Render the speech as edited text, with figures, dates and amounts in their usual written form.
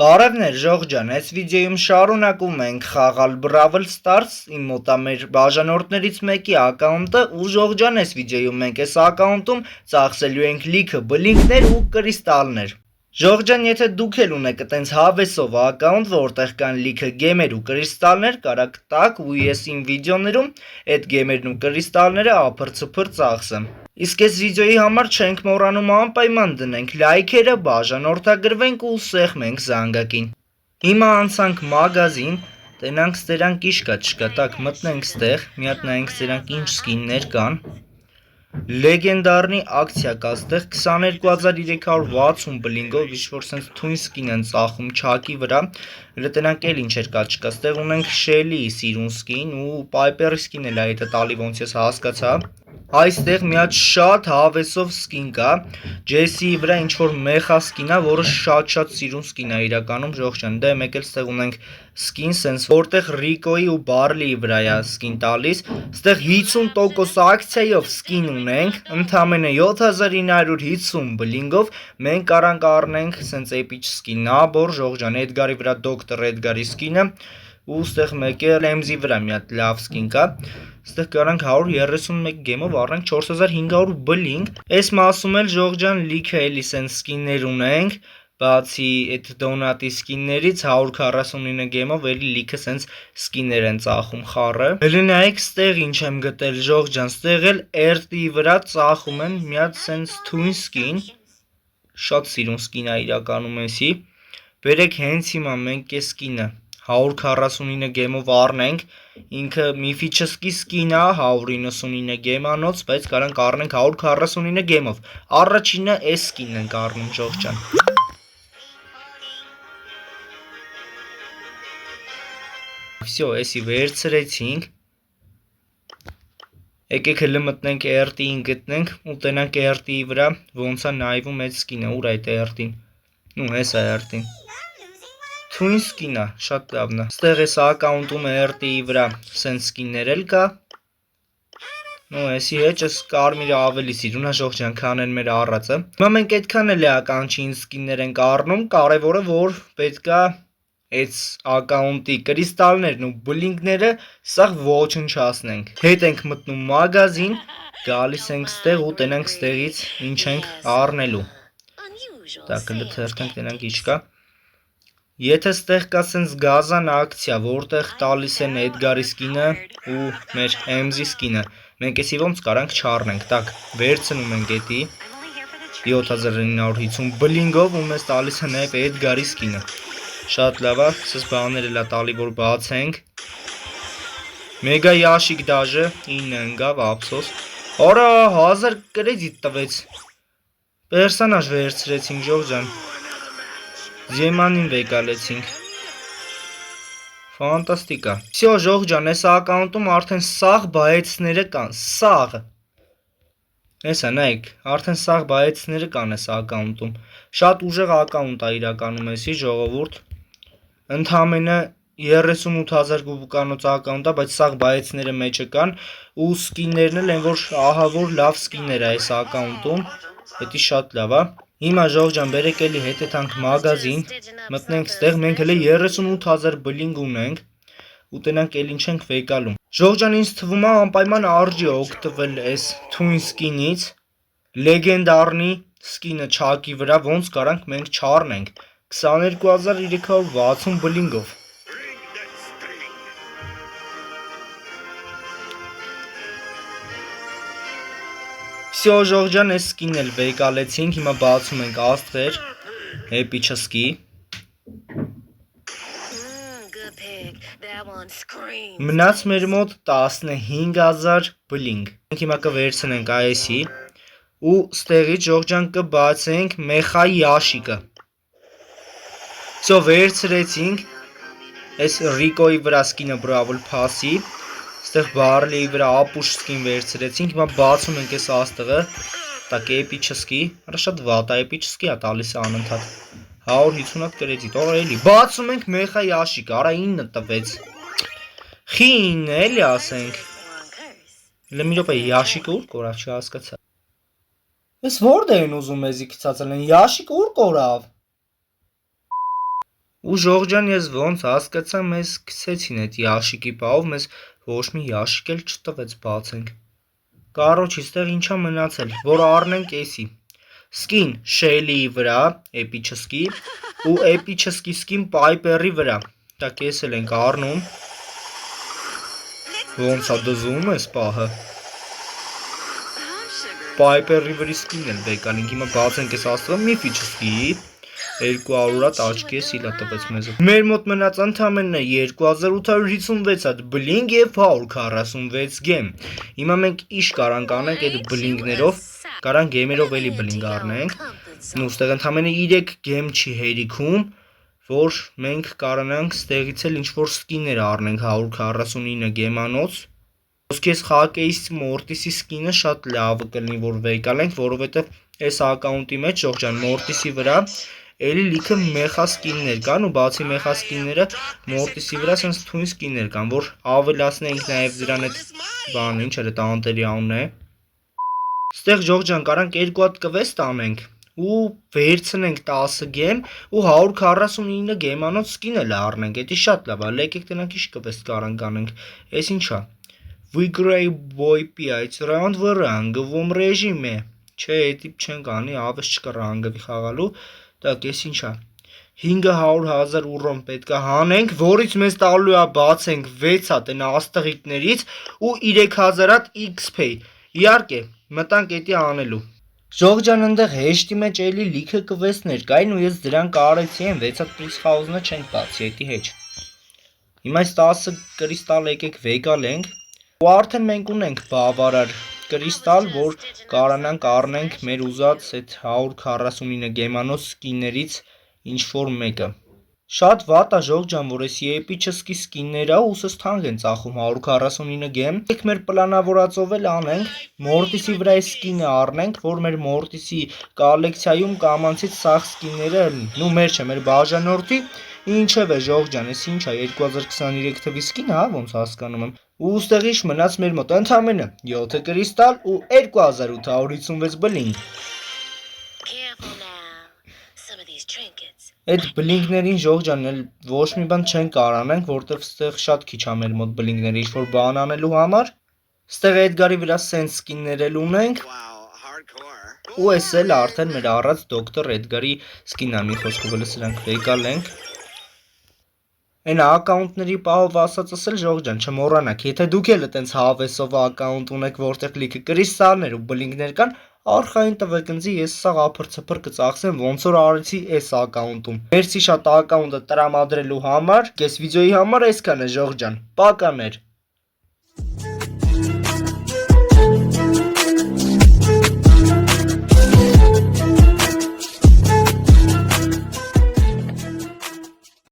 Բարևներ Ժողջան, այս վիդեոյում շարունակում ենք խաղալ Brawl Stars, իմ մոտ է մեր բաժանորդներից մեկի ակաունտը ու Ժողջան այս վիդեոյում մենք այս ակաունտում ծախսելու ենք լիքը բլինքներ ու կրիստալներ։ Ժողջան, եթե դուք էլ ունեք այտենց հավեսով ակաունտ, որտեղ կան լիքը գեմեր ու կրիստալներ, կարաք տաք ու ես իմ վիդեոներում այդ գեմերն ու կրիստալները ափր-ցփր ծախսեմ։ Իսկ այս վիդեոյի համար չենք մոռանում անպայման դնենք լայքերը, բաժանորդագրվենք ու սեղմենք զանգակին։ Հիմա անցանք մագազին, տենանք ստերանք ինչ կա չկա, տակ մտնենք ստեղ, մի հատ նայենք ստերանք ինչ սկիններ կան։ Լեգենդարնի ակցիա կա ստեղ 22360 բլինգով, ինչ-որ սենց թույն սկին են ծախում չակի վրա, տենանք էլ ինչեր կա չկա, ստեղ ունենք Շելի սիրուն սկին ու Պայպերի սկին էլ է հետը տալի ոնց ես հասկացա։ Այստեղ մի հատ շատ հավեսով սկին կա, Ջեսիի վրա ինչ-որ մեխա սկին է, որը շատ սիրուն սկին է իրականում Ժողջան, դե մեկ էլ ստեղ ունենք սկին սենց, որտեղ Ռիկոյի ու Բարլիի վրա է սկին տալիս, ստեղ 50% ակցիայով սկին ունենք, ընդամենը 7950 բլինգով, մենք կարանք առնենք սենց էպիչ սկին, նաբոր Ժողջան, Էդգարի վրա դոկտոր Էդգարի սկինը, ու ստեղ մեկ էլ Էմզի վրա մի հատ լավ սկին կա, ստեղ կարանք 131 գեմով առնենք 4500 բլինգ, այս մասում էլ Ժողջան լիքը էլի սենց սկիններ ունենք, բացի այդ դոնատի սկիններից 149 գեմով էլի լիքը սենց սկիններ են ծախում խառը։ Հələ նայեք ստեղ ինչ եմ գտել Ժողջան, ստեղ էլ RT-ի վրա ծախում են մի հատ սենց թույն սկին, շատ սիրուն սկին է իրականում էսի, բերեք հենց հիմա մենք այս սկինը 149 գեմով առնենք, ինքը միֆիչսկի սկին է 199 գեմանոց, բայց կարանք առնենք 149 գեմով, առաջինը այս սկինն ենք առնում Ժողջան։ Всё, էսի վերցրեցինք, եկեք հələ մտնենք RT-ին գտնենք ու տենանք RT-ի վրա ոնց է նայվում այդ սկինը, ուր է այդ RT-ին, ու հես է RT-ին, թույն սկին է, շատ լավն է, ստեղ այս ակաունտում RT-ի վրա սենց սկիններ էլ կա, ու էսի հետս կարմիրը ավելի սիրուն է Ժողջան, քան են մեր առածը, հիմա մենք այդքան էլ էականչին սկիններ ենք առնում, կարևորը որ պետք է այդ ակաունտի կրիստալներն ու բլինկները սաղ ոչնչացնենք, հետ ենք մտնում մագազին, գալիս ենք ստեղ ու տենանք ստեղից ինչ ենք առնելու, տակ հələ թերթենք տենանք ինչ կա, եթե ստեղ կա սենց գազան ակցիա, որտեղ տալիս են Էդգարի սկինը ու մեր Էմզի սկինը, մենք էսի ոնց կարանք չառնենք, տակ վերցնում ենք էտի 7950 բլինգով ու մեզ տալիս է նաև Էդգարի սկինը, շատ լավ է, սս բաներ էլ է տալի որ բացենք, մեգա յաշիկ դաժը 9 ընկավ, ափսոս, արա 1000 կրեդիտ տվեց, պերսոնաժ վերցրեցինք Ժողջան, Զեմանին վեկալեցինք, ֆանտաստիկ է, всё Ժողջան, այս ակաունտում արդեն սաղ բայեցները կան, սաղ, հեսա նայեք, արդեն սաղ բայեցները կան այս ակաունտում, շատ ուժեղ ակաունտ է իրականում էսի ժողովուրդ, ընդամենը 38000 գուբկանոց ակաունտ է, բայց սաղ բայեցները մեջը կան ու սկիններն էլ են որ ահավոր լավ սկիններ է այս ակաունտում, հետի շատ լավ է, հիմա Ժողջան բերեք էլի հետեթանք մագազին, մտնենք ստեղ, մենք հələ 38000 բլինգ ունենք ու տենանք էլ ինչ ենք վեկալում, Ժողջան ինձ թվում է անպայման արժի օգտվել այս թույն սկինից, լեգենդարնի սկինը չակի վրա ոնց կարանք մենք չառնենք, 22360 բլինգով, всё Ժողջան, այս սկինն էլ վեկալեցինք, հիմա բացում ենք աստղեր, էպիչսկի, մնաց մեր մոտ 15000 բլինգ, հիմա կվերցնենք այսի ու ստեղից Ժողջան կբացենք մեխա յաշիկը, всё վերցրեցինք, այս Ռիկոյի վրա սկինը Brawl Pass-ի, ստեղ Բարլիի վրա ապուշ սկին վերցրեցինք, հիմա բացում ենք այս աստղը, տակ էպիչսկի, արա շատ վատ է, էպիչսկի է տալիս անընդհատ, 150 հատ կրեդիտ, արա էլի, բացում ենք մեխա յաշիկը, արա 9 տվեց, խի 9 էլի ասենք, հələ մի րոպե յաշիկը ուր կորավ չհասկացա, ես որդ էին ուզում մեզի գցածել են, յաշիկը ուր կորավ, Ու Ժողջան, ես ոնց հասկացա, մեզ գցեցին այդ ящики պահով, մեզ ոչ մի ящик էլ չտվեց բացենք։ Կարոջ, իստեղ ինչա մնացել, որ առնենք էսի։ Skin Shelly-ի վրա, Epic-ski, ու Epic-ski skin Piper-ի վրա։ Так ես էլ ենք առնում։ Ոնց է դզում ես պահը։ Piper-ի վրի skin-ն էլ վեկան, ինք հիմա բացենք ես աստղը, Mythic-ski 200-ատ աչքի է սիլա տվեց մեզ։ Մեր մոտ մնաց ընդամենը 2856 հատ բլինգ եւ 146 գեմ։ Հիմա մենք ինչ կարանք անենք այդ բլինգներով, կարանք գեմերով էլի բլինգ առնենք։ Ու ստեղ ընդամենը 3 գեմ չի հերիքում, որ մենք կարանանք ստեղից էլ ինչ-որ սկիններ առնենք 149 գեմանոց։ Ոսկե խակեիս Mortis-ի սկինը շատ լավը կլինի, որ վեկալենք, որովհետեւ այս ակաունտի մեջ Ժողջան Mortis-ի վրա էլի լիքը մեխա սկիններ կան ու բացի մեխա սկինները Mortis-ի վրա sense թույն սկիններ կան, որ ավելացնենք նաև դրան այդ բանը, ինչ էր այդ անտերի անունն է։ Ստեղ Ժողջան կարանք 2 հատ կվեստ անենք ու վերցնենք 10 գեմ ու 149 գեմանոց սկին էլ առնենք, դա շատ լավ է, եկեք տնանք ինչ կվեստ կարանք անենք։ Էս ինչա։ Vigray Boy-ի այդ ռաունդը ռանգվում ռեժիմ է։ Չէ, այդ չենք անի, ավես չկա ռանգի խաղալու։ Так, ես ինչա 500,000 ուռոն պետք է հանենք, որից մեզ տալու է բացենք 6 հատ այն աստղիկներից ու 3000 հատ XP։ Իհարկե, մտանք էդի անելու։ Ժողջան ընդեղ հեշտի մեջ էլի լիքը կվեստներ կային ու ես դրանք արեցի են 6 հատ պլյուս 1000-ը չենք բացի, էդի հետ։ Հիմա այս 10 կրիստալ եկեք վեկալենք ու արդեն մենք ունենք բավարար կրիստալ, որ կարանանք առնենք մեր ուզած այդ 149 գեմանոց սկիններից ինչ-որ մեկը։ Շատ վատ է Ժողջան, որ էսի Epic-ski սկինները ուսս թանկ են ծախում 149 գեմ։ Եք մեր պլանավորածով էլ անենք, Mortis-ի վրա այս սկինը առնենք, որ մեր Mortis-ի կոլեկցիայում կամանցից սաղ սկինները լինի։ Նու մեր չէ, մեր բաժանորդի, ինչև է Ժողջան, էս ինչ է 2023 թվի սկին, հա, ոնց հասկանում եմ։ Ու ուստեղ ինչ մնաց մեր մոտ ընդամենը 7 կրիստալ ու 2856 բլինգ։ Այդ բլինգներին Ժողջան էլ ոչ մի բան չենք անենք, որտեվ ստեղ շատ քիչ է մեր մոտ բլինգները ինչ-որ բան անելու համար։ Ստեղ Էդգարի վրա սենս սկիններ էլ ունենք։ Ու էս էլ արդեն մեր առած դոկտոր Էդգարի սկինն է, մի խոսքով էլ սրանք վեկալենք։ Այն ակաունտների պահով ասածս էլ Ժողջան չմոռանաք, եթե դուք էլ այտենց հավեսով ակաունտ ունեք, որտեղ լիքը կրիստալներ ու բլինգներ կան, արխային տվեք ինձ, ես սաղ ափր-ցփր կծախսեմ, ոնց որ արեցի այս ակաունտում։ Մերսի շատ ակաունտը տրամադրելու համար, այս վիդեոյի համար այսքան է Ժողջան։ Պականեր։